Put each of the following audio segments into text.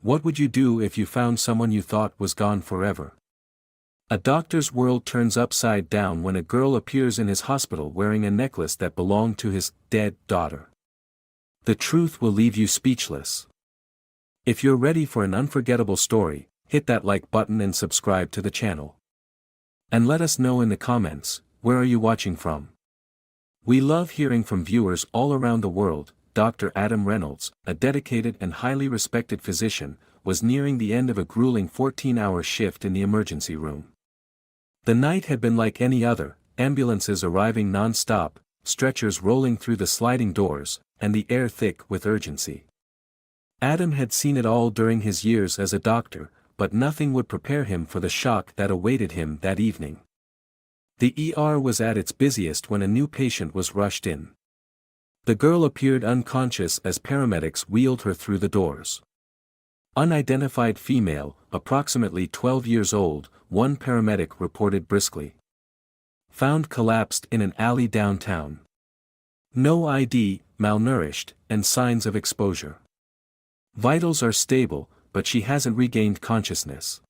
What would you do if you found someone you thought was gone forever? A doctor's world turns upside down when a girl appears in his hospital wearing a necklace that belonged to his dead daughter. The truth will leave you speechless. If you're ready for an unforgettable story, hit that like button and subscribe to the channel. And let us know in the comments, where are you watching from? We love hearing from viewers all around the world. Dr. Adam Reynolds, a dedicated and highly respected physician, was nearing the end of a grueling 14-hour shift in the emergency room. The night had been like any other, ambulances arriving non-stop, stretchers rolling through the sliding doors, and the air thick with urgency. Adam had seen it all during his years as a doctor, but nothing would prepare him for the shock that awaited him that evening. The ER was at its busiest when a new patient was rushed in. The girl appeared unconscious as paramedics wheeled her through the doors. Unidentified female, approximately 12 years old, one paramedic reported briskly. Found collapsed in an alley downtown. No ID, malnourished, and signs of exposure. Vitals are stable, but she hasn't regained consciousness.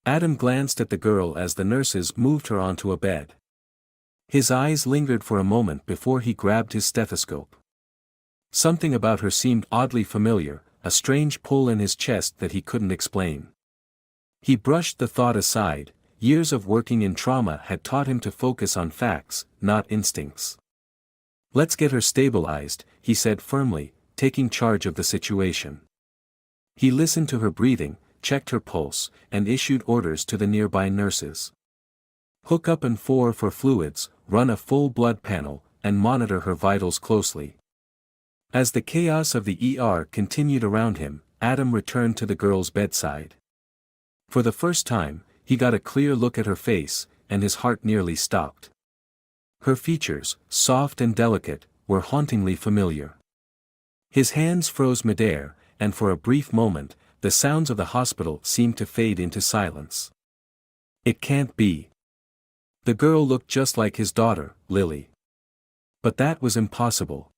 Adam glanced at the girl as the nurses moved her onto a bed. His eyes lingered for a moment before he grabbed his stethoscope. Something about her seemed oddly familiar, a strange pull in his chest that he couldn't explain. He brushed the thought aside. Years of working in trauma had taught him to focus on facts, not instincts. "Let's get her stabilized," he said firmly, taking charge of the situation. He listened to her breathing, checked her pulse, and issued orders to the nearby nurses. "Hook up and for fluids, run a full blood panel, and monitor her vitals closely." As the chaos of the ER continued around him, Adam returned to the girl's bedside. For the first time, he got a clear look at her face, and his heart nearly stopped. Her features, soft and delicate, were hauntingly familiar. His hands froze midair, and for a brief moment, the sounds of the hospital seemed to fade into silence. It can't be. The girl looked just like his daughter, Lily. But that was impossible.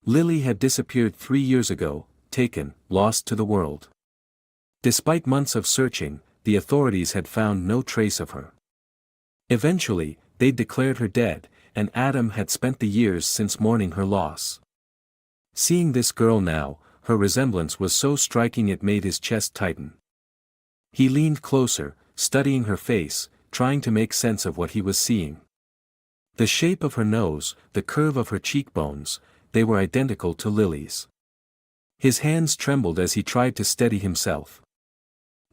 Lily had disappeared 3 years ago, taken, lost to the world. Despite months of searching, the authorities had found no trace of her. Eventually, they declared her dead, and Adam had spent the years since mourning her loss. Seeing this girl now, her resemblance was so striking it made his chest tighten. He leaned closer, studying her face, trying to make sense of what he was seeing. The shape of her nose, the curve of her cheekbones, they were identical to Lily's. His hands trembled as he tried to steady himself.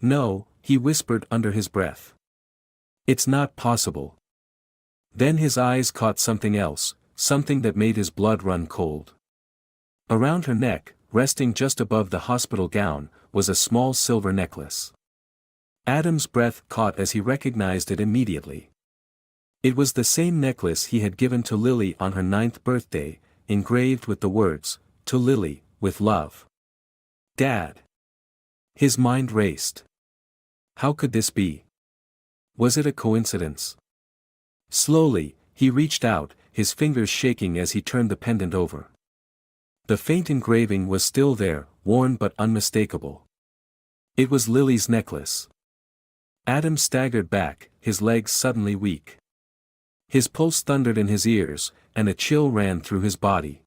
"No," he whispered under his breath. "It's not possible." Then his eyes caught something else, something that made his blood run cold. Around her neck, resting just above the hospital gown, was a small silver necklace. Adam's breath caught as he recognized it immediately. It was the same necklace he had given to Lily on her 9th birthday, engraved with the words, "To Lily, with love. Dad." His mind raced. How could this be? Was it a coincidence? Slowly, he reached out, his fingers shaking as he turned the pendant over. The faint engraving was still there, worn but unmistakable. It was Lily's necklace. Adam staggered back, his legs suddenly weak. His pulse thundered in his ears, and a chill ran through his body.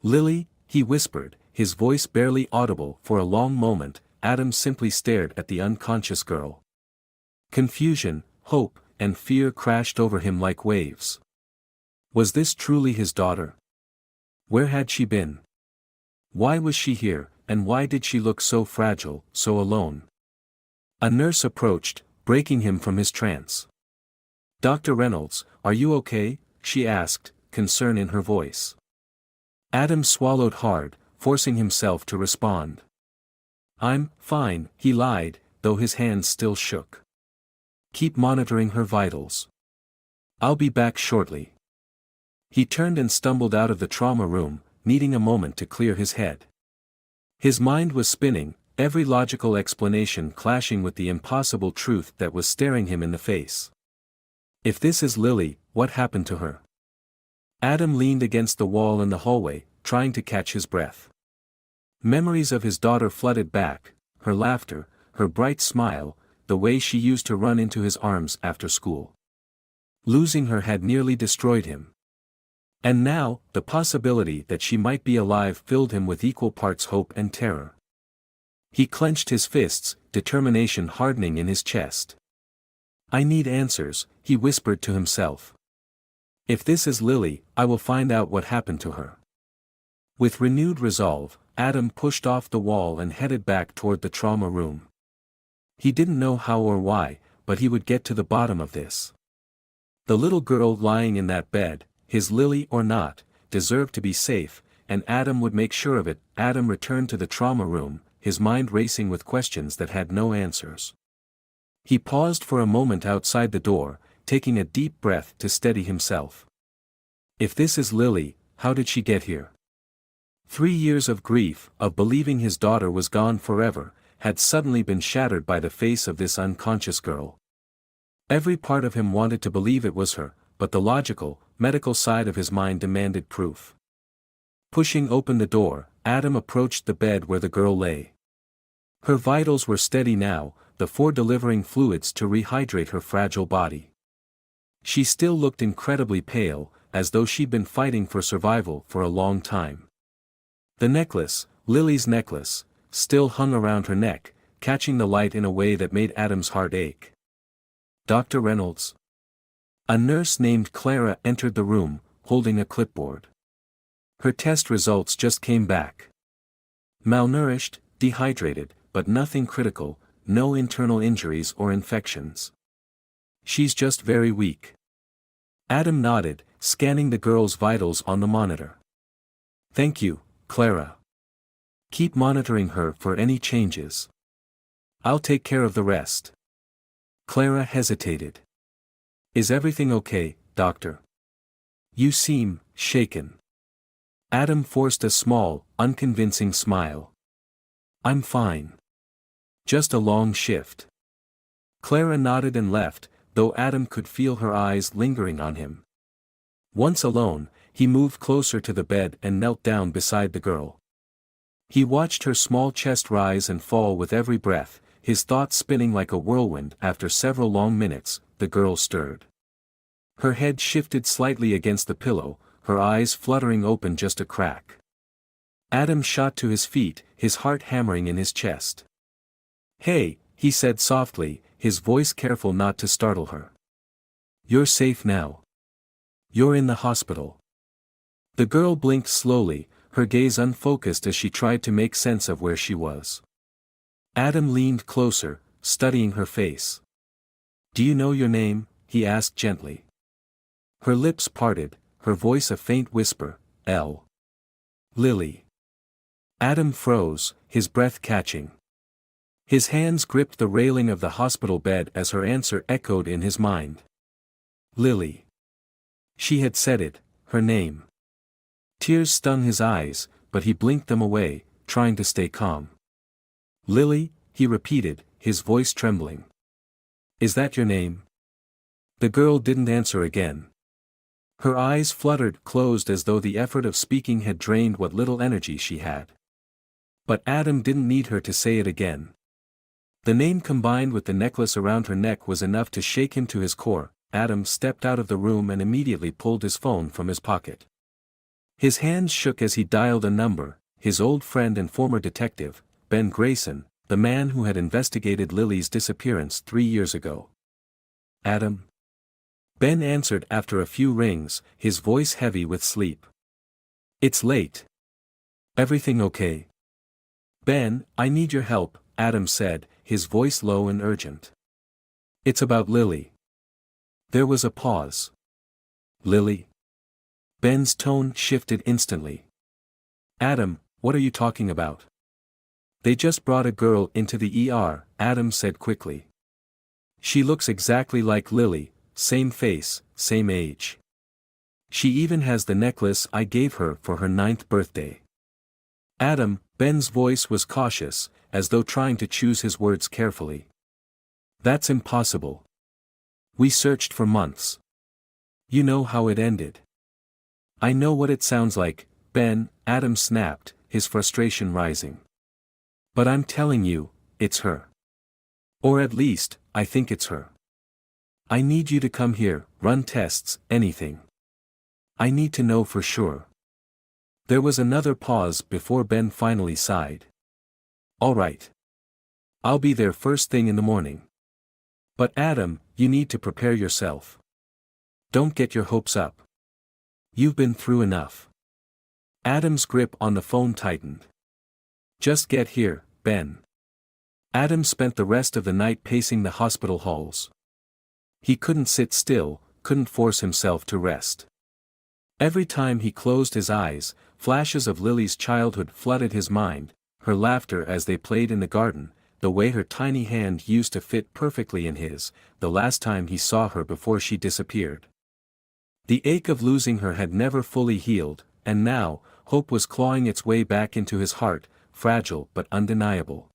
"Lily," he whispered, his voice barely audible. For a long moment, Adam simply stared at the unconscious girl. Confusion, hope, and fear crashed over him like waves. Was this truly his daughter? Where had she been? Why was she here, and why did she look so fragile, so alone? A nurse approached, breaking him from his trance. "Dr. Reynolds, are you okay?" she asked, concern in her voice. Adam swallowed hard, forcing himself to respond. "I'm fine," he lied, though his hands still shook. "Keep monitoring her vitals. I'll be back shortly." He turned and stumbled out of the trauma room, needing a moment to clear his head. His mind was spinning, every logical explanation clashing with the impossible truth that was staring him in the face. If this is Lily, what happened to her? Adam leaned against the wall in the hallway, trying to catch his breath. Memories of his daughter flooded back, her laughter, her bright smile, the way she used to run into his arms after school. Losing her had nearly destroyed him. And now, the possibility that she might be alive filled him with equal parts hope and terror. He clenched his fists, determination hardening in his chest. "I need answers," he whispered to himself. "If this is Lily, I will find out what happened to her." With renewed resolve, Adam pushed off the wall and headed back toward the trauma room. He didn't know how or why, but he would get to the bottom of this. The little girl lying in that bed, his Lily or not, deserved to be safe, and Adam would make sure of it. Adam returned to the trauma room, his mind racing with questions that had no answers. He paused for a moment outside the door, taking a deep breath to steady himself. If this is Lily, how did she get here? 3 years of grief, of believing his daughter was gone forever, had suddenly been shattered by the face of this unconscious girl. Every part of him wanted to believe it was her, but the logical, medical side of his mind demanded proof. Pushing open the door, Adam approached the bed where the girl lay. Her vitals were steady now, the four delivering fluids to rehydrate her fragile body. She still looked incredibly pale, as though she'd been fighting for survival for a long time. The necklace, Lily's necklace, still hung around her neck, catching the light in a way that made Adam's heart ache. "Dr. Reynolds." A nurse named Clara entered the room, holding a clipboard. Her test results just came back. Malnourished, dehydrated, but nothing critical, no internal injuries or infections. "She's just very weak." Adam nodded, scanning the girl's vitals on the monitor. "Thank you, Clara. Keep monitoring her for any changes. I'll take care of the rest." Clara hesitated. "Is everything okay, doctor? You seem shaken." Adam forced a small, unconvincing smile. "I'm fine. Just a long shift." Clara nodded and left, though Adam could feel her eyes lingering on him. Once alone, he moved closer to the bed and knelt down beside the girl. He watched her small chest rise and fall with every breath, his thoughts spinning like a whirlwind. After several long minutes, the girl stirred. Her head shifted slightly against the pillow, her eyes fluttering open just a crack. Adam shot to his feet, his heart hammering in his chest. "Hey," he said softly, his voice careful not to startle her. "You're safe now. You're in the hospital." The girl blinked slowly, her gaze unfocused as she tried to make sense of where she was. Adam leaned closer, studying her face. "Do you know your name?" he asked gently. Her lips parted, her voice a faint whisper, "L. Lily." Adam froze, his breath catching. His hands gripped the railing of the hospital bed as her answer echoed in his mind. Lily. She had said it, her name. Tears stung his eyes, but he blinked them away, trying to stay calm. "Lily," he repeated, his voice trembling. "Is that your name?" The girl didn't answer again. Her eyes fluttered closed as though the effort of speaking had drained what little energy she had. But Adam didn't need her to say it again. The name combined with the necklace around her neck was enough to shake him to his core. Adam stepped out of the room and immediately pulled his phone from his pocket. His hands shook as he dialed a number, his old friend and former detective, Ben Grayson, the man who had investigated Lily's disappearance 3 years ago. "Adam?" Ben answered after a few rings, his voice heavy with sleep. "It's late. Everything okay?" "Ben, I need your help," Adam said, his voice low and urgent. "It's about Lily." There was a pause. "Lily?" Ben's tone shifted instantly. "Adam, what are you talking about?" "They just brought a girl into the ER," Adam said quickly. "She looks exactly like Lily, same face, same age. She even has the necklace I gave her for her 9th birthday." "Adam," Ben's voice was cautious, as though trying to choose his words carefully. "That's impossible. We searched for months. You know how it ended." "I know what it sounds like, Ben," Adam snapped, his frustration rising. But I'm telling you, it's her. Or at least, I think it's her. I need you to come here, run tests, anything. I need to know for sure. There was another pause before Ben finally sighed. All right. I'll be there first thing in the morning. But Adam, you need to prepare yourself. Don't get your hopes up. You've been through enough. Adam's grip on the phone tightened. Just get here, Ben. Adam spent the rest of the night pacing the hospital halls. He couldn't sit still, couldn't force himself to rest. Every time he closed his eyes, flashes of Lily's childhood flooded his mind, her laughter as they played in the garden, the way her tiny hand used to fit perfectly in his, the last time he saw her before she disappeared. The ache of losing her had never fully healed, and now, hope was clawing its way back into his heart, fragile but undeniable.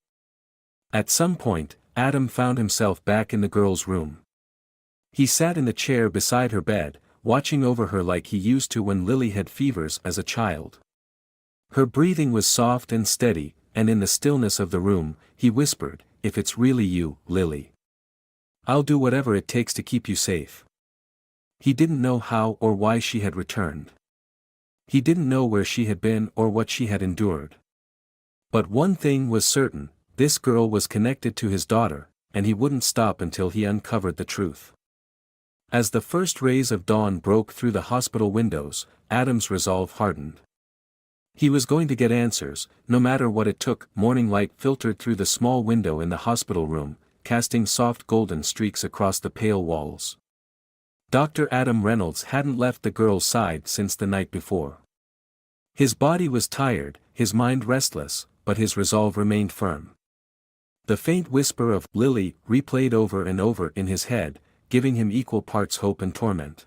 At some point, Adam found himself back in the girl's room. He sat in the chair beside her bed, watching over her like he used to when Lily had fevers as a child. Her breathing was soft and steady, and in the stillness of the room, he whispered, "If it's really you, Lily. I'll do whatever it takes to keep you safe." He didn't know how or why she had returned. He didn't know where she had been or what she had endured. But one thing was certain, this girl was connected to his daughter, and he wouldn't stop until he uncovered the truth. As the first rays of dawn broke through the hospital windows, Adam's resolve hardened. He was going to get answers, no matter what it took. Morning light filtered through the small window in the hospital room, casting soft golden streaks across the pale walls. Dr. Adam Reynolds hadn't left the girl's side since the night before. His body was tired, his mind restless, but his resolve remained firm. The faint whisper of "Lily" replayed over and over in his head, giving him equal parts hope and torment.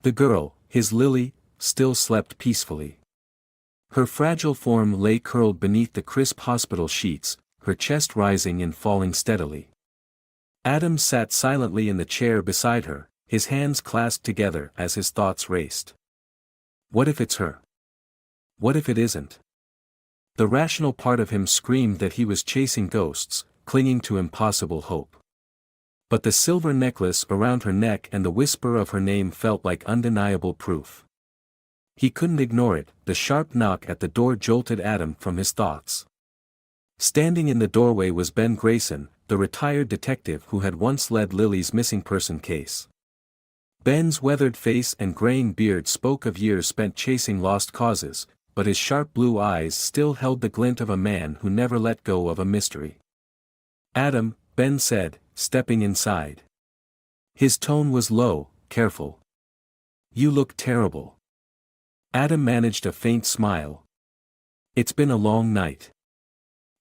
The girl, his Lily, still slept peacefully. Her fragile form lay curled beneath the crisp hospital sheets, her chest rising and falling steadily. Adam sat silently in the chair beside her, his hands clasped together as his thoughts raced. What if it's her? What if it isn't? The rational part of him screamed that he was chasing ghosts, clinging to impossible hope. But the silver necklace around her neck and the whisper of her name felt like undeniable proof. He couldn't ignore it. The sharp knock at the door jolted Adam from his thoughts. Standing in the doorway was Ben Grayson, the retired detective who had once led Lily's missing person case. Ben's weathered face and graying beard spoke of years spent chasing lost causes, but his sharp blue eyes still held the glint of a man who never let go of a mystery. "Adam," Ben said, stepping inside. His tone was low, careful. "You look terrible." Adam managed a faint smile. "It's been a long night."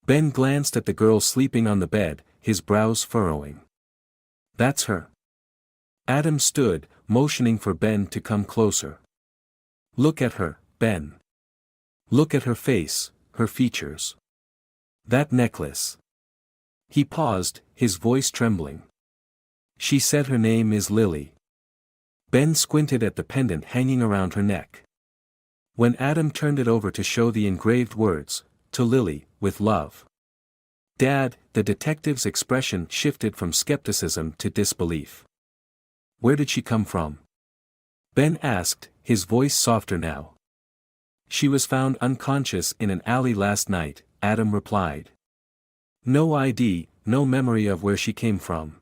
Ben glanced at the girl sleeping on the bed, his brows furrowing. "That's her." Adam stood, motioning for Ben to come closer. "Look at her, Ben. Look at her face, her features. That necklace." He paused, his voice trembling. "She said her name is Lily." Ben squinted at the pendant hanging around her neck. When Adam turned it over to show the engraved words, "To Lily, with love." "Dad," the detective's expression shifted from skepticism to disbelief. "Where did she come from?" Ben asked, his voice softer now. "She was found unconscious in an alley last night," Adam replied. "No ID, no memory of where she came from.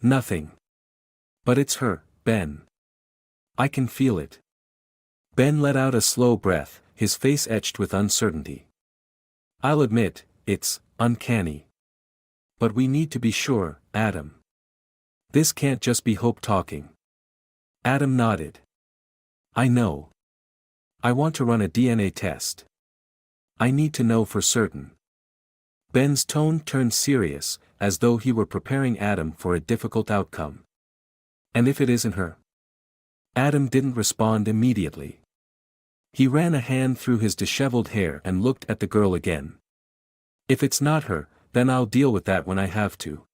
Nothing. But it's her, Ben. I can feel it." Ben let out a slow breath, his face etched with uncertainty. "I'll admit, it's uncanny. But we need to be sure, Adam. This can't just be hope talking." Adam nodded. "I know. I want to run a DNA test. I need to know for certain." Ben's tone turned serious, as though he were preparing Adam for a difficult outcome. "And if it isn't her?" Adam didn't respond immediately. He ran a hand through his disheveled hair and looked at the girl again. "If it's not her, then I'll deal with that when I have to.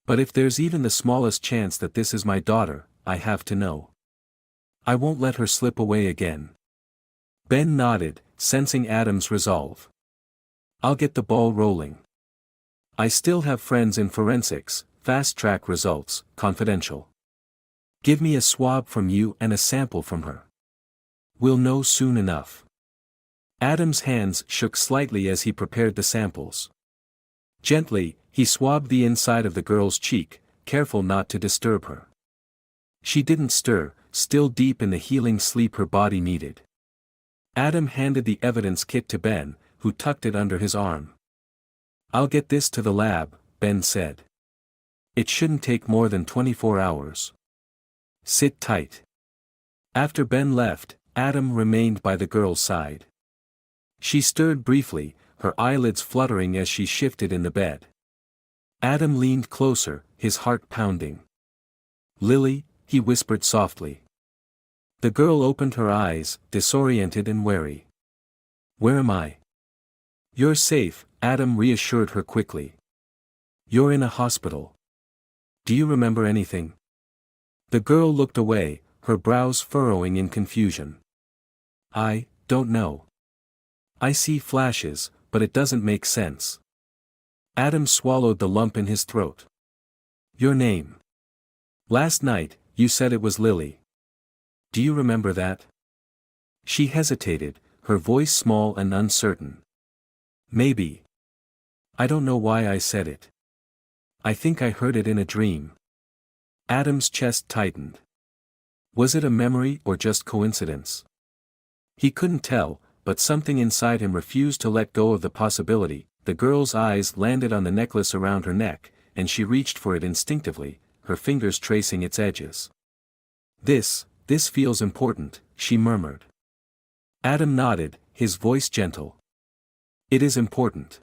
But if there's even the smallest chance that this is my daughter, I have to know. I won't let her slip away again." Ben nodded, sensing Adam's resolve. "I'll get the ball rolling. I still have friends in forensics, fast-track results, confidential. Give me a swab from you and a sample from her. We'll know soon enough." Adam's hands shook slightly as he prepared the samples. Gently, he swabbed the inside of the girl's cheek, careful not to disturb her. She didn't stir, still deep in the healing sleep her body needed. Adam handed the evidence kit to Ben, who tucked it under his arm. "I'll get this to the lab," Ben said. "It shouldn't take more than 24 hours. Sit tight." After Ben left, Adam remained by the girl's side. She stirred briefly, her eyelids fluttering as she shifted in the bed. Adam leaned closer, his heart pounding. "Lily," he whispered softly. The girl opened her eyes, disoriented and wary. "Where am I?" "You're safe," Adam reassured her quickly. "You're in a hospital. Do you remember anything?" The girl looked away, her brows furrowing in confusion. "I don't know. I see flashes, but it doesn't make sense." Adam swallowed the lump in his throat. "Your name. Last night, you said it was Lily. Do you remember that?" She hesitated, her voice small and uncertain. "Maybe. I don't know why I said it. I think I heard it in a dream." Adam's chest tightened. Was it a memory or just coincidence? He couldn't tell, but something inside him refused to let go of the possibility. The girl's eyes landed on the necklace around her neck, and she reached for it instinctively, her fingers tracing its edges. This feels important," she murmured. Adam nodded, his voice gentle. "It is important.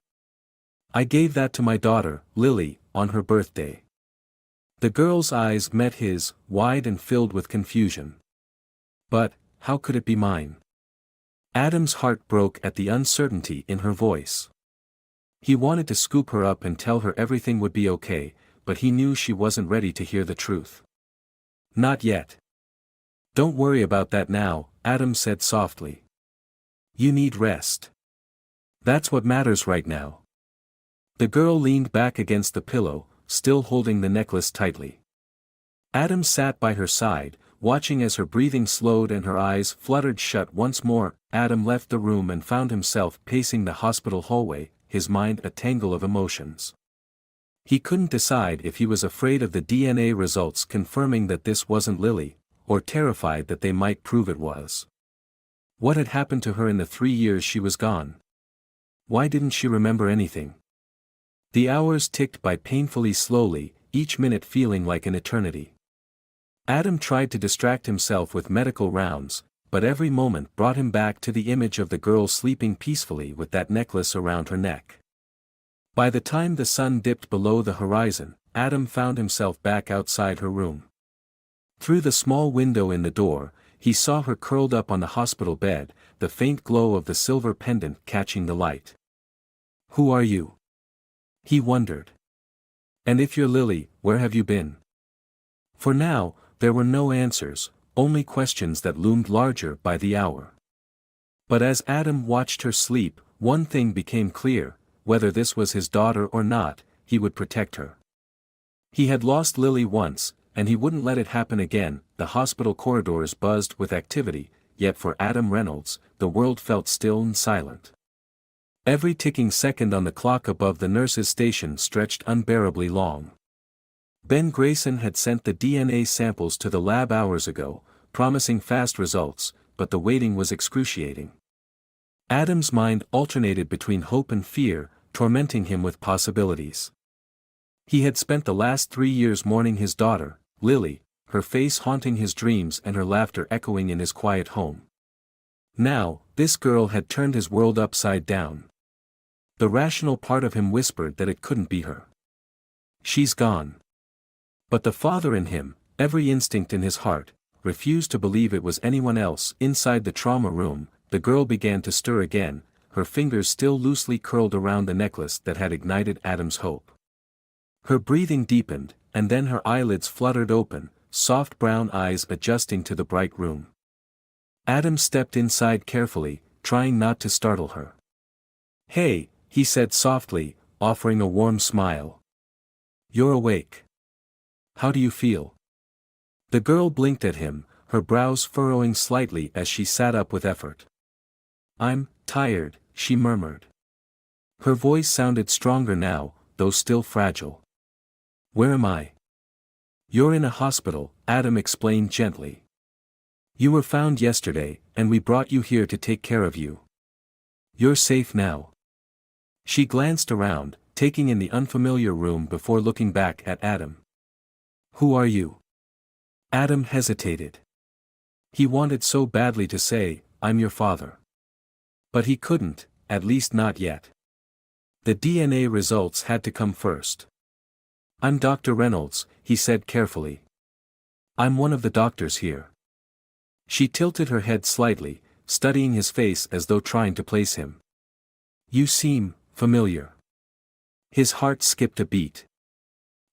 I gave that to my daughter, Lily, on her birthday." The girl's eyes met his, wide and filled with confusion. "But, how could it be mine?" Adam's heart broke at the uncertainty in her voice. He wanted to scoop her up and tell her everything would be okay, but he knew she wasn't ready to hear the truth. "Not yet. Don't worry about that now," Adam said softly. "You need rest. That's what matters right now." The girl leaned back against the pillow, still holding the necklace tightly. Adam sat by her side, watching as her breathing slowed and her eyes fluttered shut once more. Adam left the room and found himself pacing the hospital hallway, his mind a tangle of emotions. He couldn't decide if he was afraid of the DNA results confirming that this wasn't Lily, or terrified that they might prove it was. What had happened to her in the 3 years she was gone? Why didn't she remember anything? The hours ticked by painfully slowly, each minute feeling like an eternity. Adam tried to distract himself with medical rounds, but every moment brought him back to the image of the girl sleeping peacefully with that necklace around her neck. By the time the sun dipped below the horizon, Adam found himself back outside her room. Through the small window in the door, he saw her curled up on the hospital bed, the faint glow of the silver pendant catching the light. "Who are you?" he wondered. "And if you're Lily, where have you been?" For now, there were no answers, only questions that loomed larger by the hour. But as Adam watched her sleep, one thing became clear: whether this was his daughter or not, he would protect her. He had lost Lily once, and he wouldn't let it happen again. The hospital corridors buzzed with activity, yet for Adam Reynolds, the world felt still and silent. Every ticking second on the clock above the nurse's station stretched unbearably long. Ben Grayson had sent the DNA samples to the lab hours ago, promising fast results, but the waiting was excruciating. Adam's mind alternated between hope and fear, tormenting him with possibilities. He had spent the last 3 years mourning his daughter, Lily, her face haunting his dreams and her laughter echoing in his quiet home. Now, this girl had turned his world upside down. The rational part of him whispered that it couldn't be her. She's gone. But the father in him, every instinct in his heart, refused to believe it was anyone else. Inside the trauma room, the girl began to stir again, her fingers still loosely curled around the necklace that had ignited Adam's hope. Her breathing deepened, and then her eyelids fluttered open, soft brown eyes adjusting to the bright room. Adam stepped inside carefully, trying not to startle her. "Hey," he said softly, offering a warm smile. "You're awake. How do you feel?" The girl blinked at him, her brows furrowing slightly as she sat up with effort. "I'm tired," she murmured. Her voice sounded stronger now, though still fragile. "Where am I?" "You're in a hospital," Adam explained gently. "You were found yesterday, and we brought you here to take care of you. You're safe now." She glanced around, taking in the unfamiliar room before looking back at Adam. "Who are you?" Adam hesitated. He wanted so badly to say, "I'm your father." But he couldn't, at least not yet. The DNA results had to come first. "I'm Dr. Reynolds," he said carefully. "I'm one of the doctors here." She tilted her head slightly, studying his face as though trying to place him. "You seem familiar." His heart skipped a beat.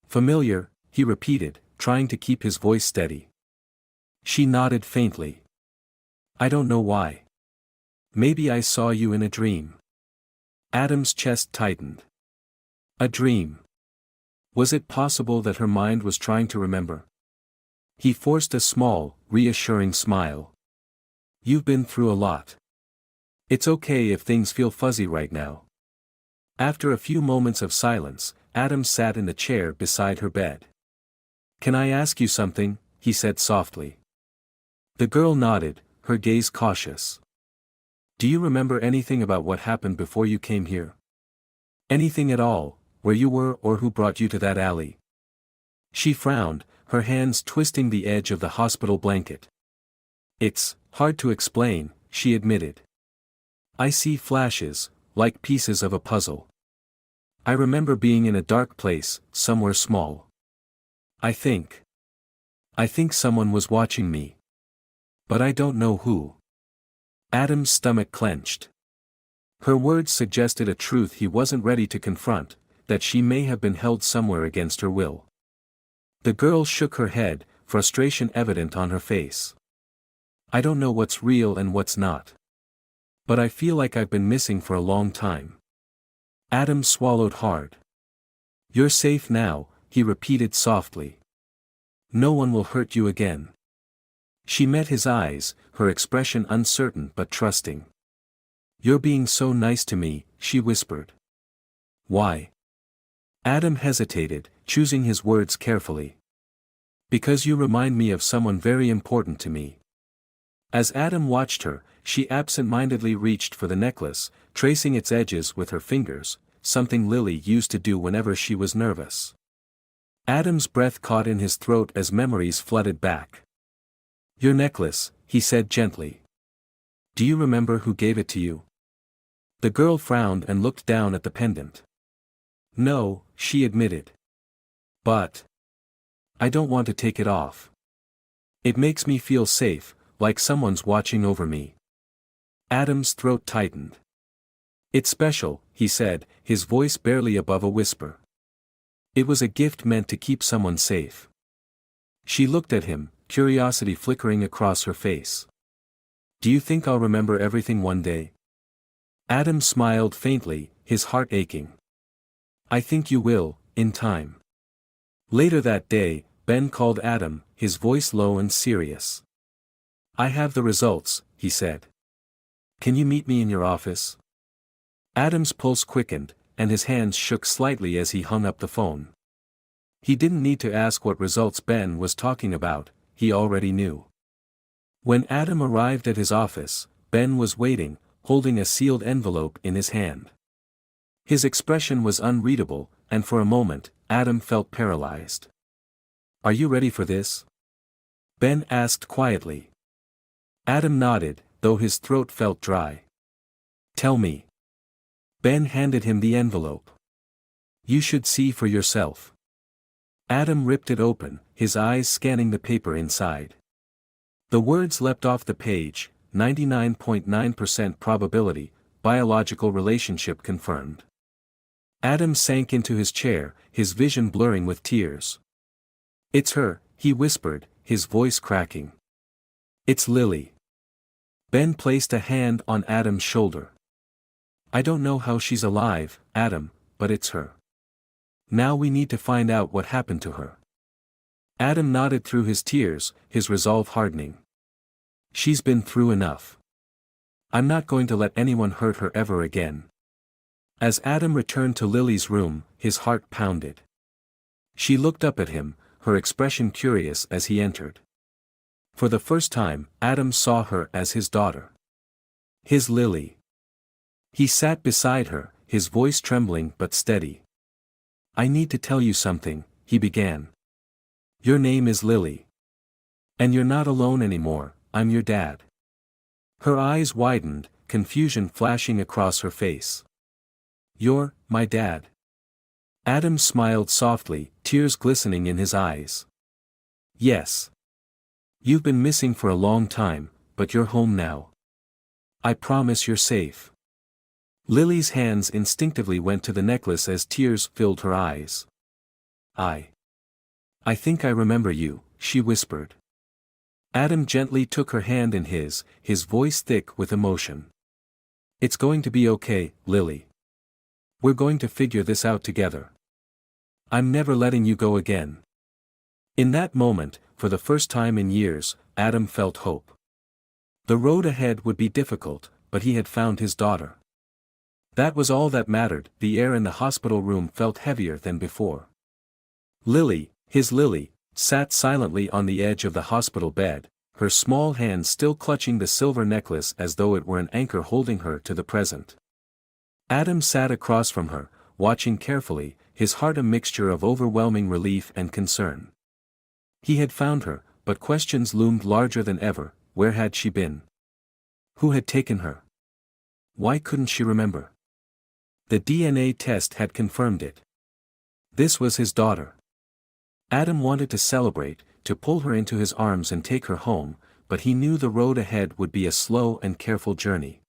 "Familiar," he repeated, trying to keep his voice steady. She nodded faintly. "I don't know why. Maybe I saw you in a dream." Adam's chest tightened. A dream. Was it possible that her mind was trying to remember? He forced a small, reassuring smile. "You've been through a lot. It's okay if things feel fuzzy right now." After a few moments of silence, Adam sat in the chair beside her bed. "Can I ask you something?" he said softly. The girl nodded, her gaze cautious. "Do you remember anything about what happened before you came here? Anything at all, where you were or who brought you to that alley?" She frowned, her hands twisting the edge of the hospital blanket. "It's hard to explain," she admitted. "I see flashes, like pieces of a puzzle. I remember being in a dark place, somewhere small. I think someone was watching me. But I don't know who." Adam's stomach clenched. Her words suggested a truth he wasn't ready to confront, that she may have been held somewhere against her will. The girl shook her head, frustration evident on her face. "I don't know what's real and what's not. But I feel like I've been missing for a long time." Adam swallowed hard. "You're safe now," he repeated softly. "No one will hurt you again." She met his eyes, her expression uncertain but trusting. "You're being so nice to me," she whispered. "Why?" Adam hesitated, choosing his words carefully. "Because you remind me of someone very important to me." As Adam watched her, she absent-mindedly reached for the necklace, tracing its edges with her fingers, something Lily used to do whenever she was nervous. Adam's breath caught in his throat as memories flooded back. "Your necklace," he said gently. "Do you remember who gave it to you?" The girl frowned and looked down at the pendant. "No," she admitted. "But I don't want to take it off. It makes me feel safe, like someone's watching over me." Adam's throat tightened. "It's special," he said, his voice barely above a whisper. "It was a gift meant to keep someone safe." She looked at him, curiosity flickering across her face. "Do you think I'll remember everything one day?" Adam smiled faintly, his heart aching. "I think you will, in time." Later that day, Ben called Adam, his voice low and serious. "I have the results," he said. "Can you meet me in your office?" Adam's pulse quickened, and his hands shook slightly as he hung up the phone. He didn't need to ask what results Ben was talking about, he already knew. When Adam arrived at his office, Ben was waiting, holding a sealed envelope in his hand. His expression was unreadable, and for a moment, Adam felt paralyzed. "Are you ready for this?" Ben asked quietly. Adam nodded, though his throat felt dry. "Tell me." Ben handed him the envelope. "You should see for yourself." Adam ripped it open, his eyes scanning the paper inside. The words leapt off the page, 99.9% probability, biological relationship confirmed. Adam sank into his chair, his vision blurring with tears. "It's her," he whispered, his voice cracking. "It's Lily." Ben placed a hand on Adam's shoulder. I don't know how she's alive, Adam, but it's her. Now we need to find out what happened to her. Adam nodded through his tears, his resolve hardening. She's been through enough. I'm not going to let anyone hurt her ever again. As Adam returned to Lily's room, his heart pounded. She looked up at him, her expression curious as he entered. For the first time, Adam saw her as his daughter. His Lily. He sat beside her, his voice trembling but steady. I need to tell you something, he began. Your name is Lily. And you're not alone anymore, I'm your dad. Her eyes widened, confusion flashing across her face. You're my dad. Adam smiled softly, tears glistening in his eyes. Yes. You've been missing for a long time, but you're home now. I promise you're safe. Lily's hands instinctively went to the necklace as tears filled her eyes. I think I remember you, she whispered. Adam gently took her hand in his voice thick with emotion. It's going to be okay, Lily. We're going to figure this out together. I'm never letting you go again. In that moment, for the first time in years, Adam felt hope. The road ahead would be difficult, but he had found his daughter. That was all that mattered. The air in the hospital room felt heavier than before. Lily, his Lily, sat silently on the edge of the hospital bed, her small hand still clutching the silver necklace as though it were an anchor holding her to the present. Adam sat across from her, watching carefully, his heart a mixture of overwhelming relief and concern. He had found her, but questions loomed larger than ever. Where had she been? Who had taken her? Why couldn't she remember? The DNA test had confirmed it. This was his daughter. Adam wanted to celebrate, to pull her into his arms and take her home, but he knew the road ahead would be a slow and careful journey.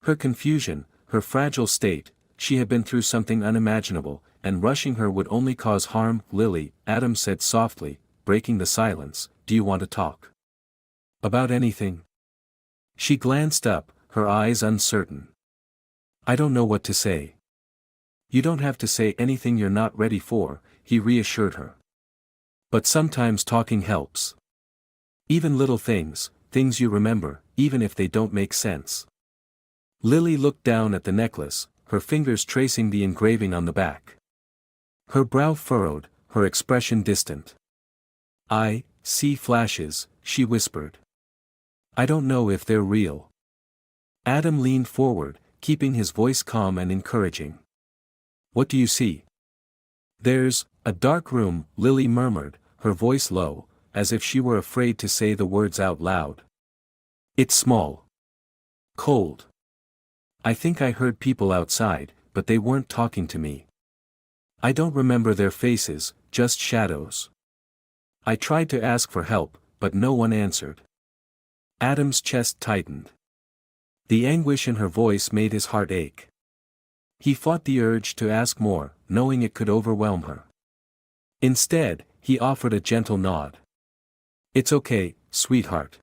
Her confusion, her fragile state, she had been through something unimaginable, and rushing her would only cause harm. Lily, Adam said softly, breaking the silence, do you want to talk? About anything? She glanced up, her eyes uncertain. I don't know what to say. You don't have to say anything you're not ready for, he reassured her. But sometimes talking helps. Even little things, things you remember, even if they don't make sense. Lily looked down at the necklace, her fingers tracing the engraving on the back. Her brow furrowed, her expression distant. I see flashes, she whispered. I don't know if they're real. Adam leaned forward, keeping his voice calm and encouraging. What do you see? There's a dark room, Lily murmured, her voice low, as if she were afraid to say the words out loud. It's small. Cold. I think I heard people outside, but they weren't talking to me. I don't remember their faces, just shadows. I tried to ask for help, but no one answered. Adam's chest tightened. The anguish in her voice made his heart ache. He fought the urge to ask more, knowing it could overwhelm her. Instead, he offered a gentle nod. It's okay, sweetheart.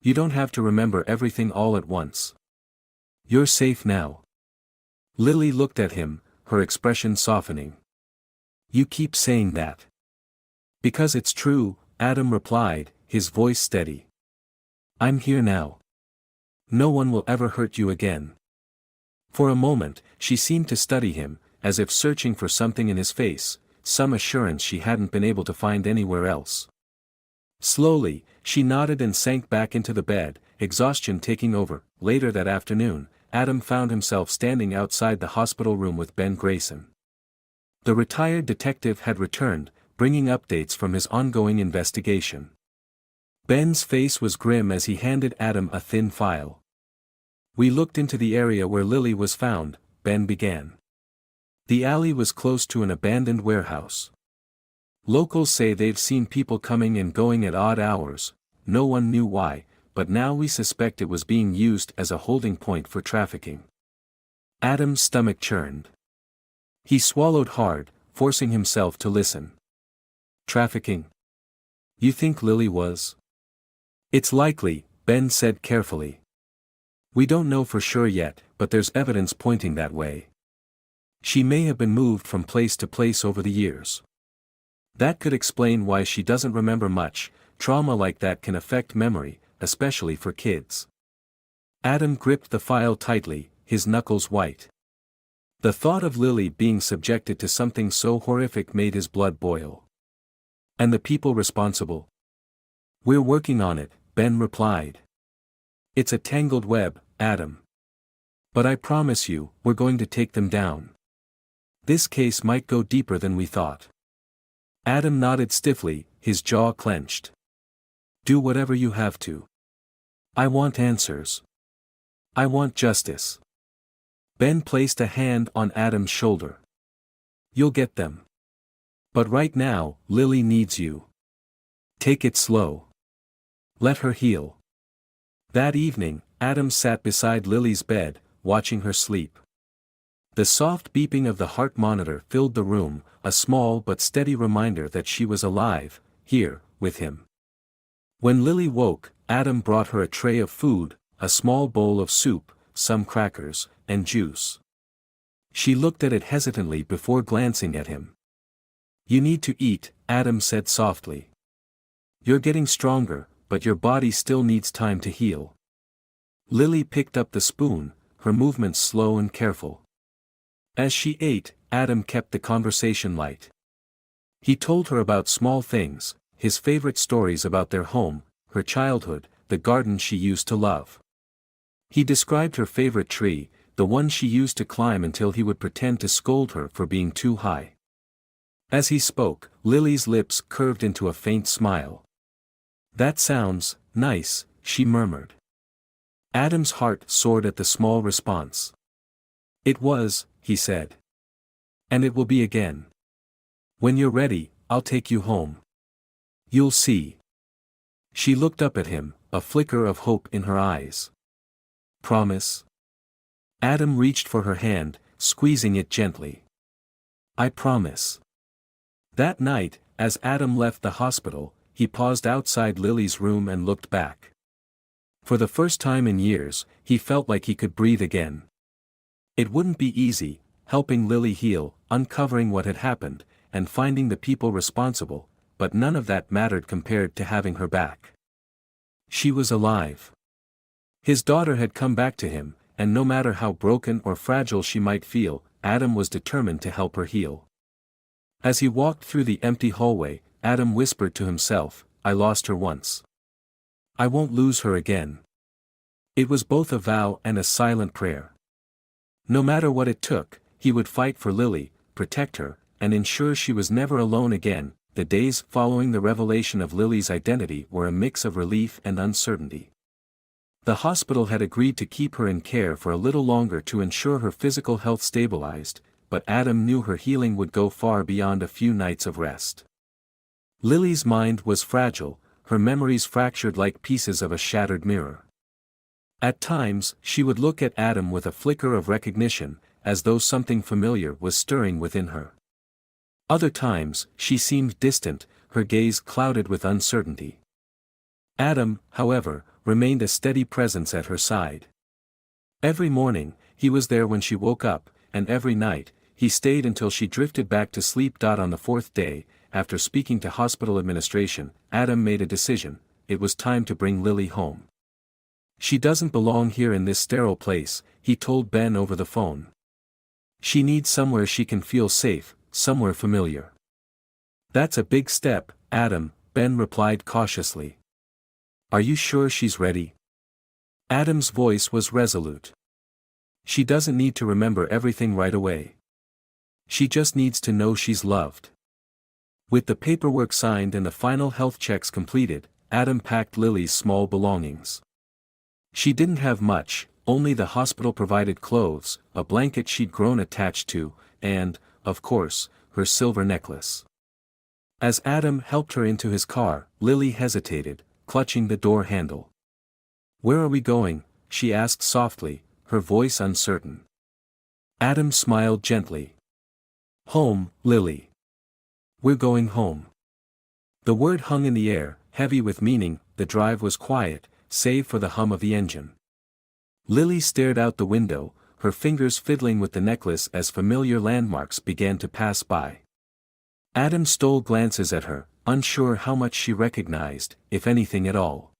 You don't have to remember everything all at once. You're safe now. Lily looked at him, her expression softening. You keep saying that. Because it's true, Adam replied, his voice steady. I'm here now. No one will ever hurt you again. For a moment, she seemed to study him, as if searching for something in his face, some assurance she hadn't been able to find anywhere else. Slowly, she nodded and sank back into the bed, exhaustion taking over. Later that afternoon, Adam found himself standing outside the hospital room with Ben Grayson. The retired detective had returned, bringing updates from his ongoing investigation. Ben's face was grim as he handed Adam a thin file. We looked into the area where Lily was found, Ben began. The alley was close to an abandoned warehouse. Locals say they've seen people coming and going at odd hours, no one knew why, but now we suspect it was being used as a holding point for trafficking. Adam's stomach churned. He swallowed hard, forcing himself to listen. Trafficking? You think Lily was? It's likely, Ben said carefully. We don't know for sure yet, but there's evidence pointing that way. She may have been moved from place to place over the years. That could explain why she doesn't remember much. Trauma like that can affect memory, especially for kids. Adam gripped the file tightly, his knuckles white. The thought of Lily being subjected to something so horrific made his blood boil. And the people responsible? We're working on it, Ben replied. It's a tangled web, Adam. But I promise you, we're going to take them down. This case might go deeper than we thought. Adam nodded stiffly, his jaw clenched. Do whatever you have to. I want answers. I want justice. Ben placed a hand on Adam's shoulder. You'll get them. But right now, Lily needs you. Take it slow. Let her heal. That evening, Adam sat beside Lily's bed, watching her sleep. The soft beeping of the heart monitor filled the room, a small but steady reminder that she was alive, here, with him. When Lily woke, Adam brought her a tray of food, a small bowl of soup, some crackers, and juice. She looked at it hesitantly before glancing at him. You need to eat, Adam said softly. You're getting stronger, but your body still needs time to heal. Lily picked up the spoon, her movements slow and careful. As she ate, Adam kept the conversation light. He told her about small things, his favorite stories about their home, her childhood, the garden she used to love. He described her favorite tree, the one she used to climb until he would pretend to scold her for being too high. As he spoke, Lily's lips curved into a faint smile. That sounds nice, she murmured. Adam's heart soared at the small response. It was, he said. And it will be again. When you're ready, I'll take you home. You'll see. She looked up at him, a flicker of hope in her eyes. Promise? Adam reached for her hand, squeezing it gently. I promise. That night, as Adam left the hospital, he paused outside Lily's room and looked back. For the first time in years, he felt like he could breathe again. It wouldn't be easy, helping Lily heal, uncovering what had happened, and finding the people responsible, but none of that mattered compared to having her back. She was alive. His daughter had come back to him, and no matter how broken or fragile she might feel, Adam was determined to help her heal. As he walked through the empty hallway, Adam whispered to himself, I lost her once. I won't lose her again. It was both a vow and a silent prayer. No matter what it took, he would fight for Lily, protect her, and ensure she was never alone again. The days following the revelation of Lily's identity were a mix of relief and uncertainty. The hospital had agreed to keep her in care for a little longer to ensure her physical health stabilized, but Adam knew her healing would go far beyond a few nights of rest. Lily's mind was fragile, her memories fractured like pieces of a shattered mirror. At times, she would look at Adam with a flicker of recognition, as though something familiar was stirring within her. Other times, she seemed distant, her gaze clouded with uncertainty. Adam, however, remained a steady presence at her side. Every morning, he was there when she woke up, and every night, he stayed until she drifted back to sleep. On the fourth day, after speaking to hospital administration, Adam made a decision: it was time to bring Lily home. She doesn't belong here in this sterile place, he told Ben over the phone. She needs somewhere she can feel safe, somewhere familiar. That's a big step, Adam, Ben replied cautiously. Are you sure she's ready? Adam's voice was resolute. She doesn't need to remember everything right away. She just needs to know she's loved. With the paperwork signed and the final health checks completed, Adam packed Lily's small belongings. She didn't have much, only the hospital-provided clothes, a blanket she'd grown attached to, and, of course, her silver necklace. As Adam helped her into his car, Lily hesitated, clutching the door handle. Where are we going? She asked softly, her voice uncertain. Adam smiled gently. Home, Lily. We're going home. The word hung in the air, heavy with meaning. The drive was quiet, save for the hum of the engine. Lily stared out the window, her fingers fiddling with the necklace as familiar landmarks began to pass by. Adam stole glances at her, unsure how much she recognized, if anything at all.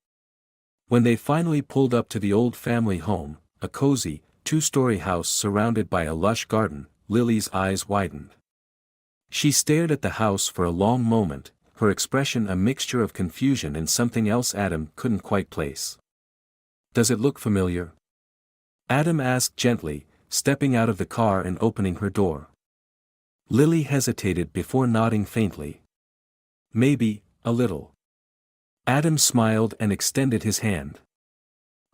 When they finally pulled up to the old family home, a cozy, two-story house surrounded by a lush garden, Lily's eyes widened. She stared at the house for a long moment, her expression a mixture of confusion and something else Adam couldn't quite place. "Does it look familiar?" Adam asked gently, stepping out of the car and opening her door. Lily hesitated before nodding faintly. "Maybe, a little." Adam smiled and extended his hand.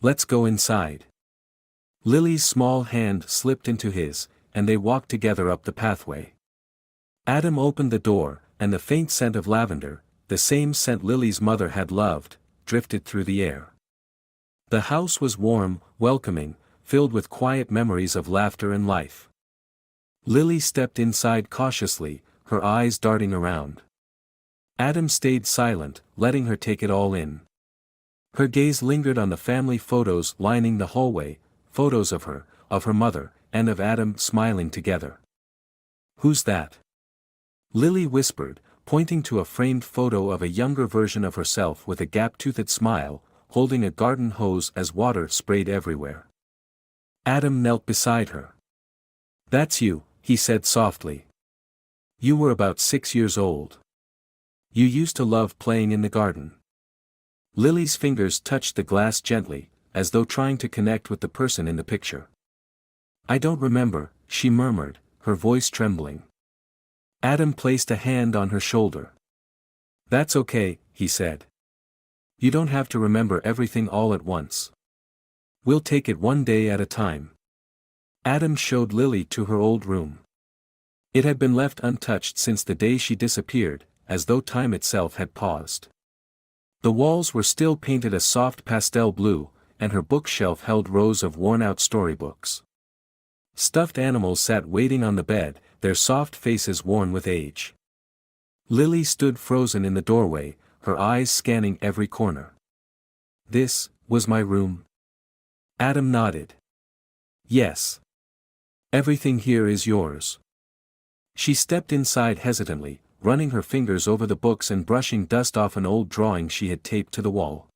"Let's go inside." Lily's small hand slipped into his, and they walked together up the pathway. Adam opened the door, and the faint scent of lavender, the same scent Lily's mother had loved, drifted through the air. The house was warm, welcoming, filled with quiet memories of laughter and life. Lily stepped inside cautiously, her eyes darting around. Adam stayed silent, letting her take it all in. Her gaze lingered on the family photos lining the hallway, photos of her mother, and of Adam smiling together. "Who's that?" Lily whispered, pointing to a framed photo of a younger version of herself with a gap-toothed smile, holding a garden hose as water sprayed everywhere. Adam knelt beside her. "That's you," he said softly. "You were about 6 years old. You used to love playing in the garden." Lily's fingers touched the glass gently, as though trying to connect with the person in the picture. "I don't remember," she murmured, her voice trembling. Adam placed a hand on her shoulder. "That's okay," he said. "You don't have to remember everything all at once. We'll take it one day at a time." Adam showed Lily to her old room. It had been left untouched since the day she disappeared, as though time itself had paused. The walls were still painted a soft pastel blue, and her bookshelf held rows of worn-out storybooks. Stuffed animals sat waiting on the bed, their soft faces worn with age. Lily stood frozen in the doorway, her eyes scanning every corner. "This was my room?" Adam nodded. "Yes. Everything here is yours." She stepped inside hesitantly, running her fingers over the books and brushing dust off an old drawing she had taped to the wall.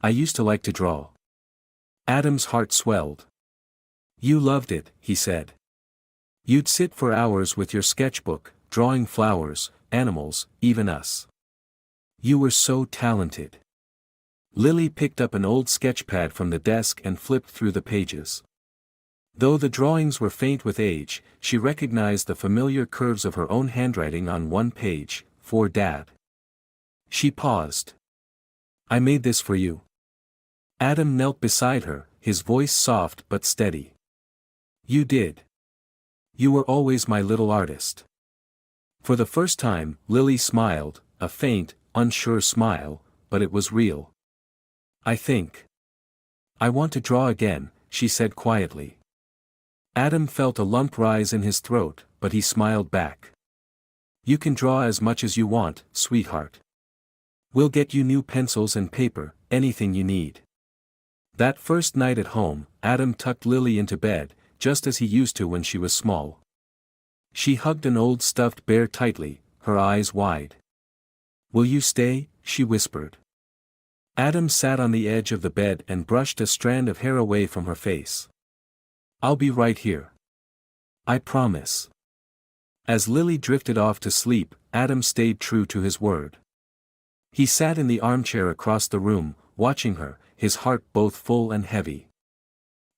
"I used to like to draw." Adam's heart swelled. "You loved it," he said. "You'd sit for hours with your sketchbook, drawing flowers, animals, even us. You were so talented." Lily picked up an old sketchpad from the desk and flipped through the pages. Though the drawings were faint with age, she recognized the familiar curves of her own handwriting on one page, "For Dad." She paused. "I made this for you." Adam knelt beside her, his voice soft but steady. "You did. You were always my little artist." For the first time, Lily smiled, a faint, unsure smile, but it was real. I want to draw again," she said quietly. Adam felt a lump rise in his throat, but he smiled back. "You can draw as much as you want, sweetheart. We'll get you new pencils and paper, anything you need." That first night at home, Adam tucked Lily into bed, just as he used to when she was small. She hugged an old stuffed bear tightly, her eyes wide. "Will you stay?" she whispered. Adam sat on the edge of the bed and brushed a strand of hair away from her face. "I'll be right here. I promise." As Lily drifted off to sleep, Adam stayed true to his word. He sat in the armchair across the room, watching her, his heart both full and heavy.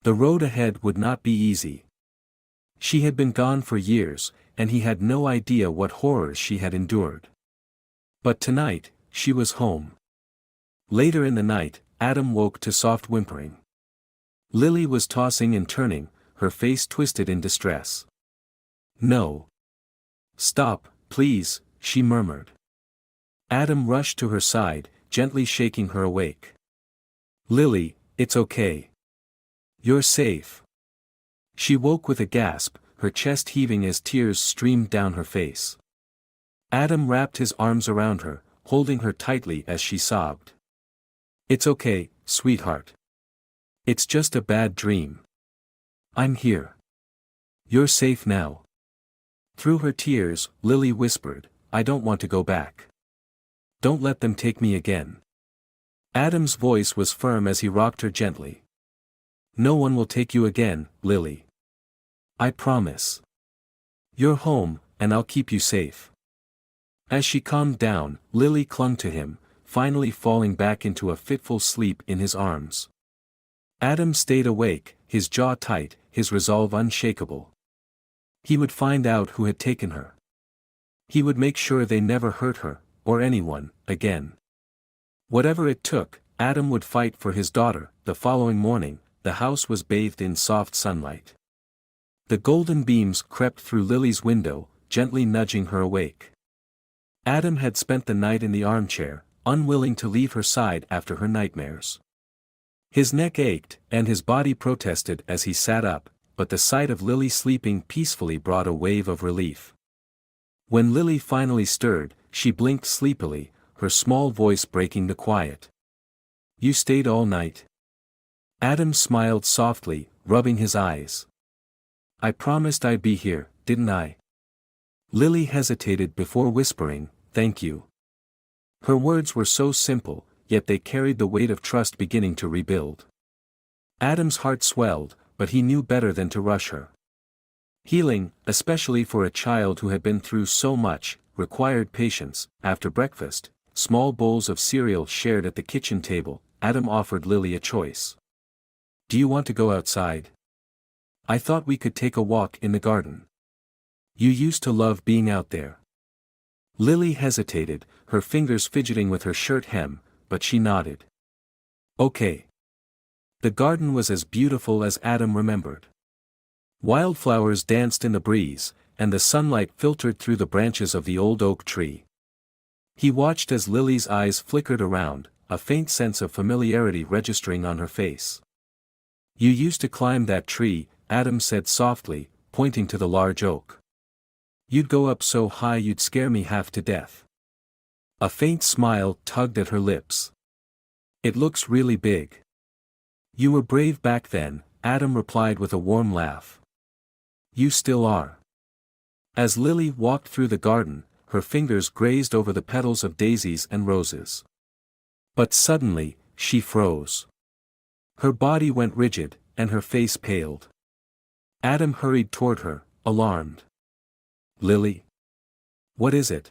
The road ahead would not be easy. She had been gone for years, and he had no idea what horrors she had endured. But tonight, she was home. Later in the night, Adam woke to soft whimpering. Lily was tossing and turning, her face twisted in distress. "No. Stop, please," she murmured. Adam rushed to her side, gently shaking her awake. "Lily, it's okay. You're safe." She woke with a gasp, her chest heaving as tears streamed down her face. Adam wrapped his arms around her, holding her tightly as she sobbed. It's okay, sweetheart. It's just a bad dream. I'm here. You're safe now. Through her tears, Lily whispered, I don't want to go back. Don't let them take me again. Adam's voice was firm as he rocked her gently. No one will take you again, Lily. I promise. You're home, and I'll keep you safe. As she calmed down, Lily clung to him, finally falling back into a fitful sleep in his arms. Adam stayed awake, his jaw tight, his resolve unshakable. He would find out who had taken her. He would make sure they never hurt her, or anyone, again. Whatever it took, Adam would fight for his daughter. The following morning, the house was bathed in soft sunlight. The golden beams crept through Lily's window, gently nudging her awake. Adam had spent the night in the armchair, unwilling to leave her side after her nightmares. His neck ached, and his body protested as he sat up, but the sight of Lily sleeping peacefully brought a wave of relief. When Lily finally stirred, she blinked sleepily, her small voice breaking the quiet. You stayed all night? Adam smiled softly, rubbing his eyes. I promised I'd be here, didn't I? Lily hesitated before whispering, thank you. Her words were so simple, yet they carried the weight of trust beginning to rebuild. Adam's heart swelled, but he knew better than to rush her. Healing, especially for a child who had been through so much, required patience. After breakfast, small bowls of cereal shared at the kitchen table, Adam offered Lily a choice. Do you want to go outside? I thought we could take a walk in the garden. You used to love being out there. Lily hesitated, her fingers fidgeting with her shirt hem, but she nodded. Okay. The garden was as beautiful as Adam remembered. Wildflowers danced in the breeze, and the sunlight filtered through the branches of the old oak tree. He watched as Lily's eyes flickered around, a faint sense of familiarity registering on her face. You used to climb that tree, Adam said softly, pointing to the large oak. You'd go up so high you'd scare me half to death. A faint smile tugged at her lips. It looks really big. You were brave back then, Adam replied with a warm laugh. You still are. As Lily walked through the garden, her fingers grazed over the petals of daisies and roses. But suddenly, she froze. Her body went rigid, and her face paled. Adam hurried toward her, alarmed. Lily? What is it?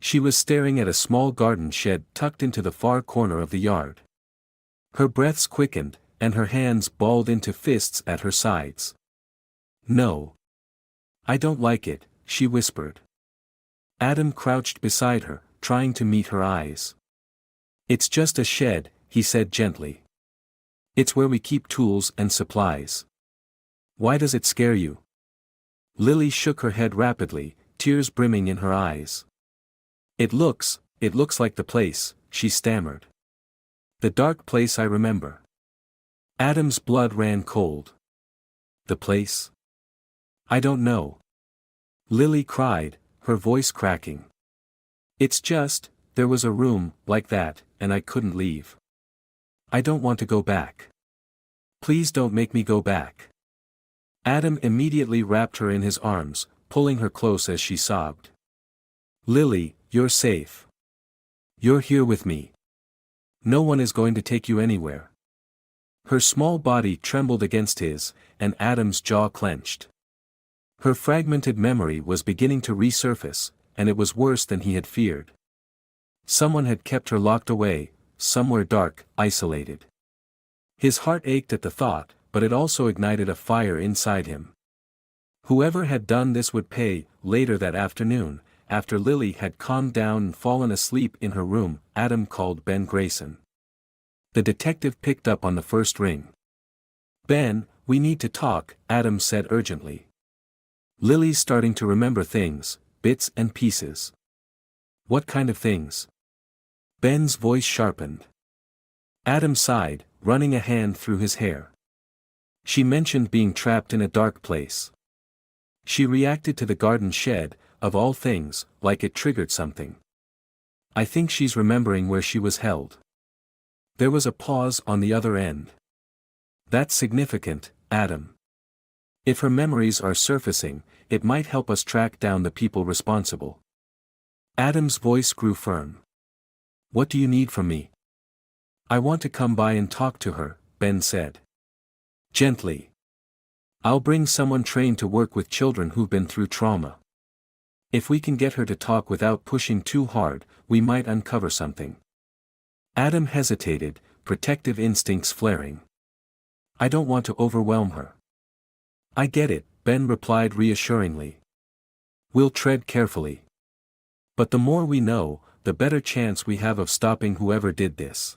She was staring at a small garden shed tucked into the far corner of the yard. Her breaths quickened, and her hands balled into fists at her sides. No. I don't like it, she whispered. Adam crouched beside her, trying to meet her eyes. It's just a shed, he said gently. It's where we keep tools and supplies. Why does it scare you? Lily shook her head rapidly, tears brimming in her eyes. It looks like the place, she stammered. The dark place I remember. Adam's blood ran cold. The place? I don't know. Lily cried, her voice cracking. It's just, there was a room like that, and I couldn't leave. I don't want to go back. Please don't make me go back. Adam immediately wrapped her in his arms, pulling her close as she sobbed. Lily, you're safe. You're here with me. No one is going to take you anywhere. Her small body trembled against his, and Adam's jaw clenched. Her fragmented memory was beginning to resurface, and it was worse than he had feared. Someone had kept her locked away, somewhere dark, isolated. His heart ached at the thought, but it also ignited a fire inside him. Whoever had done this would pay. Later that afternoon, after Lily had calmed down and fallen asleep in her room, Adam called Ben Grayson. The detective picked up on the first ring. Ben, we need to talk, Adam said urgently. Lily's starting to remember things, bits and pieces. What kind of things? Ben's voice sharpened. Adam sighed, running a hand through his hair. She mentioned being trapped in a dark place. She reacted to the garden shed, of all things, like it triggered something. I think she's remembering where she was held. There was a pause on the other end. That's significant, Adam. If her memories are surfacing, it might help us track down the people responsible. Adam's voice grew firm. What do you need from me? I want to come by and talk to her, Ben said. Gently. I'll bring someone trained to work with children who've been through trauma. If we can get her to talk without pushing too hard, we might uncover something. Adam hesitated, protective instincts flaring. I don't want to overwhelm her. I get it, Ben replied reassuringly. We'll tread carefully. But the more we know, the better chance we have of stopping whoever did this.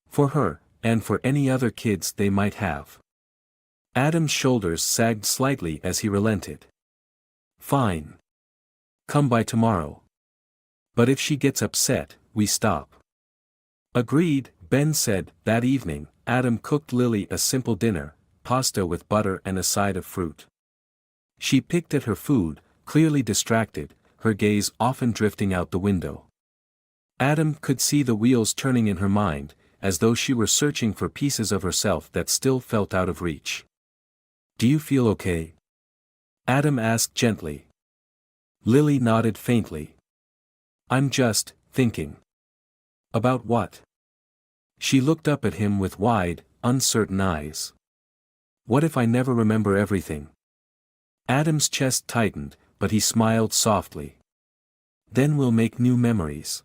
For her, and for any other kids they might have. Adam's shoulders sagged slightly as he relented. Fine. Come by tomorrow. But if she gets upset, we stop. Agreed, Ben said. That evening, Adam cooked Lily a simple dinner, pasta with butter and a side of fruit. She picked at her food, clearly distracted, her gaze often drifting out the window. Adam could see the wheels turning in her mind, as though she were searching for pieces of herself that still felt out of reach. Do you feel okay? Adam asked gently. Lily nodded faintly. I'm just thinking. About what? She looked up at him with wide, uncertain eyes. What if I never remember everything? Adam's chest tightened, but he smiled softly. Then we'll make new memories.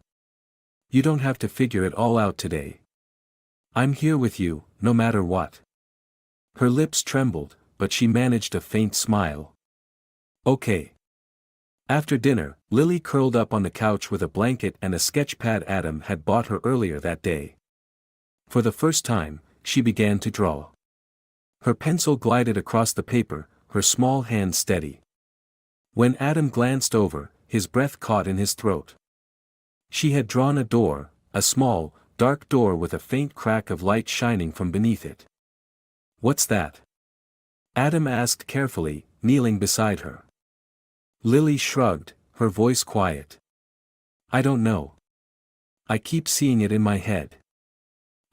You don't have to figure it all out today. I'm here with you, no matter what. Her lips trembled, but she managed a faint smile. Okay. After dinner, Lily curled up on the couch with a blanket and a sketch pad Adam had bought her earlier that day. For the first time, she began to draw. Her pencil glided across the paper, her small hand steady. When Adam glanced over, his breath caught in his throat. She had drawn a door, a small, dark door with a faint crack of light shining from beneath it. What's that? Adam asked carefully, kneeling beside her. Lily shrugged, her voice quiet. I don't know. I keep seeing it in my head.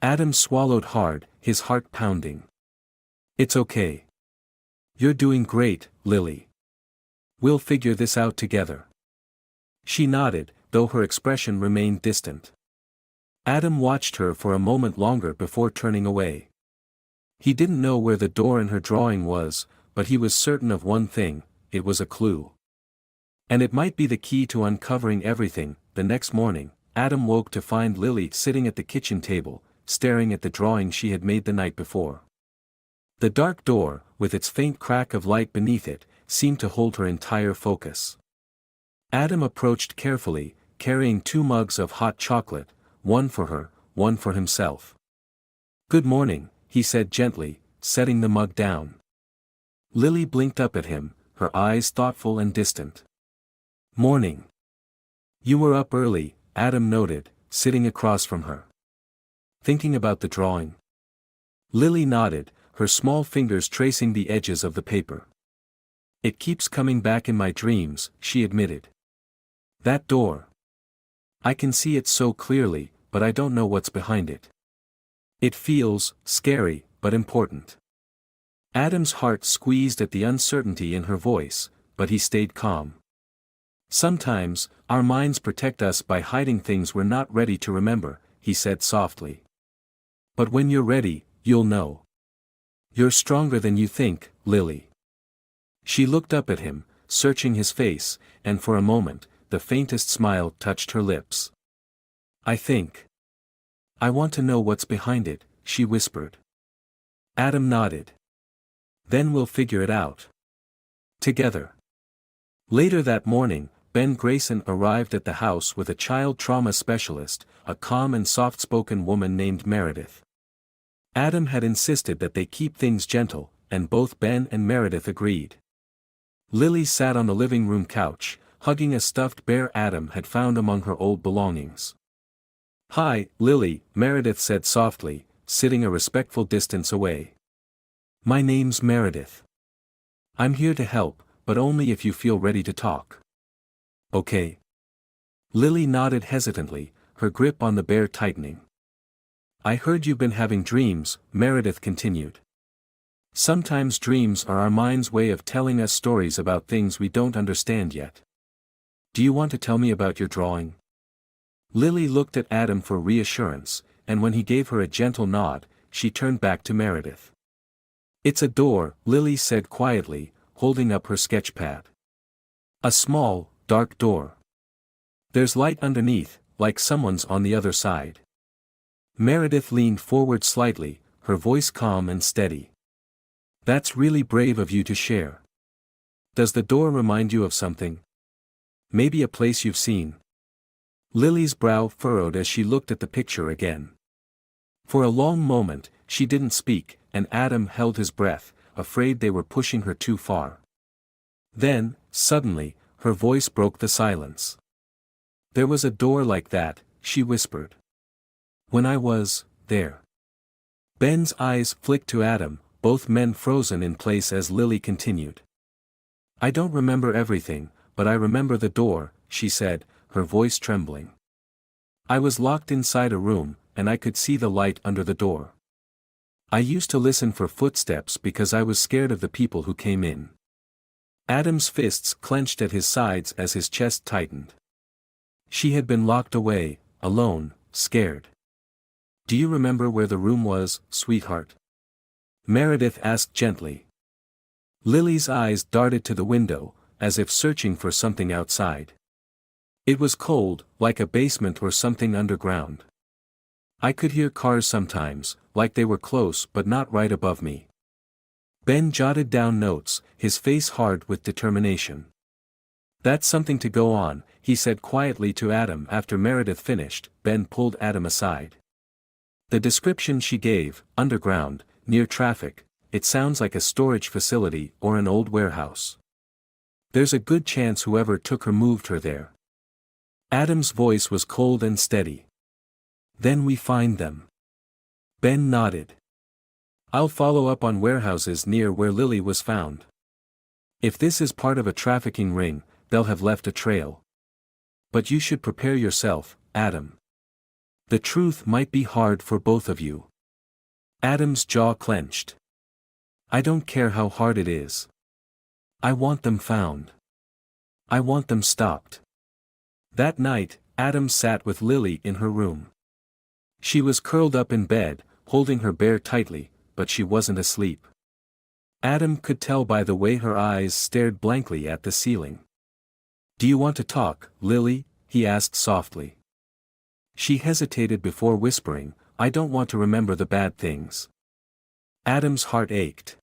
Adam swallowed hard, his heart pounding. It's okay. You're doing great, Lily. We'll figure this out together. She nodded, though her expression remained distant. Adam watched her for a moment longer before turning away. He didn't know where the door in her drawing was, but he was certain of one thing, it was a clue. And it might be the key to uncovering everything. The next morning, Adam woke to find Lily sitting at the kitchen table, staring at the drawing she had made the night before. The dark door, with its faint crack of light beneath it, seemed to hold her entire focus. Adam approached carefully, carrying 2 mugs of hot chocolate, one for her, one for himself. Good morning, he said gently, setting the mug down. Lily blinked up at him, her eyes thoughtful and distant. Morning. You were up early, Adam noted, sitting across from her. Thinking about the drawing? Lily nodded, her small fingers tracing the edges of the paper. It keeps coming back in my dreams, she admitted. That door. I can see it so clearly, but I don't know what's behind it. It feels scary, but important. Adam's heart squeezed at the uncertainty in her voice, but he stayed calm. Sometimes, our minds protect us by hiding things we're not ready to remember, he said softly. But when you're ready, you'll know. You're stronger than you think, Lily. She looked up at him, searching his face, and for a moment, the faintest smile touched her lips. I think. I want to know what's behind it, she whispered. Adam nodded. Then we'll figure it out. Together. Later that morning, Ben Grayson arrived at the house with a child trauma specialist, a calm and soft-spoken woman named Meredith. Adam had insisted that they keep things gentle, and both Ben and Meredith agreed. Lily sat on the living room couch, hugging a stuffed bear Adam had found among her old belongings. Hi, Lily, Meredith said softly, sitting a respectful distance away. My name's Meredith. I'm here to help, but only if you feel ready to talk. Okay. Lily nodded hesitantly, her grip on the bear tightening. I heard you've been having dreams, Meredith continued. Sometimes dreams are our mind's way of telling us stories about things we don't understand yet. Do you want to tell me about your drawing? Lily looked at Adam for reassurance, and when he gave her a gentle nod, she turned back to Meredith. It's a door, Lily said quietly, holding up her sketchpad. A small, dark door. There's light underneath, like someone's on the other side. Meredith leaned forward slightly, her voice calm and steady. That's really brave of you to share. Does the door remind you of something? Maybe a place you've seen? Lily's brow furrowed as she looked at the picture again. For a long moment, she didn't speak, and Adam held his breath, afraid they were pushing her too far. Then, suddenly, her voice broke the silence. There was a door like that, she whispered. When I was there. Ben's eyes flicked to Adam, both men frozen in place as Lily continued. I don't remember everything, but I remember the door, she said, her voice trembling. I was locked inside a room, and I could see the light under the door. I used to listen for footsteps because I was scared of the people who came in. Adam's fists clenched at his sides as his chest tightened. She had been locked away, alone, scared. Do you remember where the room was, sweetheart? Meredith asked gently. Lily's eyes darted to the window, as if searching for something outside. It was cold, like a basement or something underground. I could hear cars sometimes, like they were close but not right above me. Ben jotted down notes, his face hard with determination. That's something to go on, he said quietly to Adam after Meredith finished. Ben pulled Adam aside. The description she gave, underground, near traffic, it sounds like a storage facility or an old warehouse. There's a good chance whoever took her moved her there. Adam's voice was cold and steady. Then we find them. Ben nodded. I'll follow up on warehouses near where Lily was found. If this is part of a trafficking ring, they'll have left a trail. But you should prepare yourself, Adam. The truth might be hard for both of you. Adam's jaw clenched. I don't care how hard it is. I want them found. I want them stopped. That night, Adam sat with Lily in her room. She was curled up in bed, holding her bear tightly, but she wasn't asleep. Adam could tell by the way her eyes stared blankly at the ceiling. Do you want to talk, Lily? He asked softly. She hesitated before whispering, I don't want to remember the bad things. Adam's heart ached.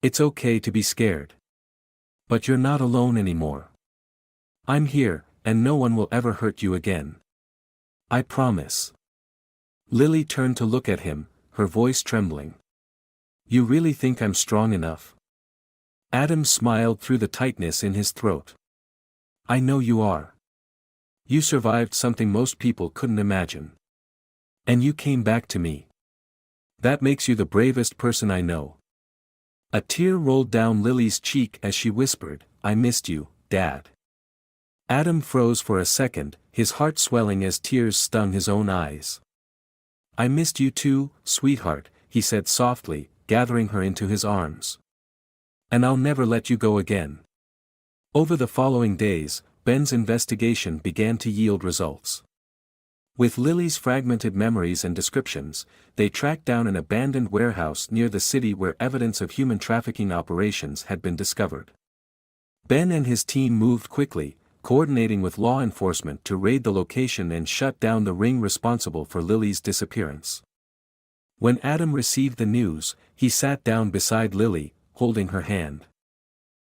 It's okay to be scared. But you're not alone anymore. I'm here, and no one will ever hurt you again. I promise. Lily turned to look at him, her voice trembling. You really think I'm strong enough? Adam smiled through the tightness in his throat. I know you are. You survived something most people couldn't imagine. And you came back to me. That makes you the bravest person I know. A tear rolled down Lily's cheek as she whispered, I missed you, Dad. Adam froze for a second, his heart swelling as tears stung his own eyes. I missed you too, sweetheart, he said softly, gathering her into his arms. And I'll never let you go again. Over the following days, Ben's investigation began to yield results. With Lily's fragmented memories and descriptions, they tracked down an abandoned warehouse near the city where evidence of human trafficking operations had been discovered. Ben and his team moved quickly, coordinating with law enforcement to raid the location and shut down the ring responsible for Lily's disappearance. When Adam received the news, he sat down beside Lily, holding her hand.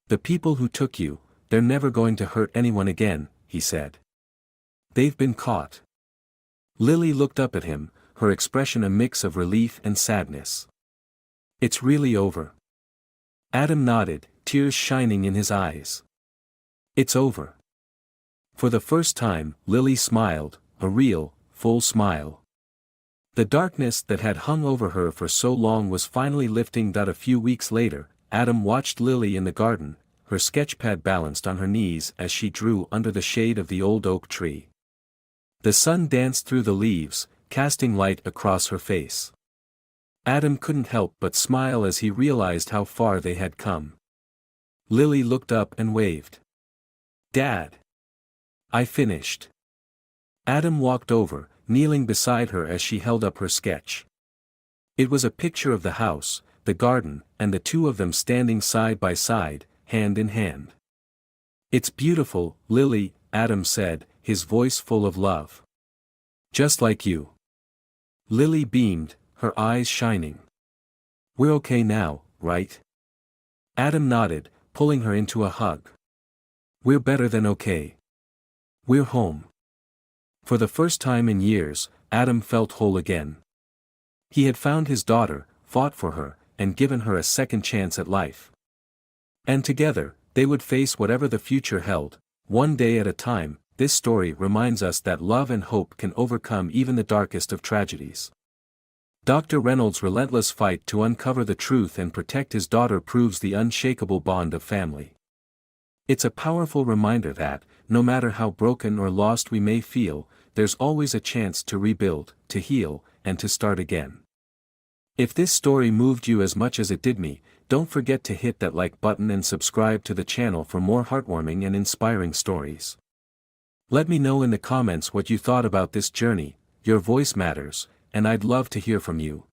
The people who took you, they're never going to hurt anyone again, he said. They've been caught. Lily looked up at him, her expression a mix of relief and sadness. It's really over. Adam nodded, tears shining in his eyes. It's over. For the first time, Lily smiled, a real, full smile. The darkness that had hung over her for so long was finally lifting. A few weeks later, Adam watched Lily in the garden, her sketchpad balanced on her knees as she drew under the shade of the old oak tree. The sun danced through the leaves, casting light across her face. Adam couldn't help but smile as he realized how far they had come. Lily looked up and waved. "Dad! I finished." Adam walked over, kneeling beside her as she held up her sketch. It was a picture of the house, the garden, and the two of them standing side by side, hand in hand. "It's beautiful, Lily," Adam said, his voice full of love. "Just like you." Lily beamed, her eyes shining. "We're okay now, right?" Adam nodded, pulling her into a hug. "We're better than okay. We're home." For the first time in years, Adam felt whole again. He had found his daughter, fought for her, and given her a second chance at life. And together, they would face whatever the future held, one day at a time. This story reminds us that love and hope can overcome even the darkest of tragedies. Dr. Reynolds' relentless fight to uncover the truth and protect his daughter proves the unshakable bond of family. It's a powerful reminder that, no matter how broken or lost we may feel, there's always a chance to rebuild, to heal, and to start again. If this story moved you as much as it did me, don't forget to hit that like button and subscribe to the channel for more heartwarming and inspiring stories. Let me know in the comments what you thought about this journey. Your voice matters, and I'd love to hear from you.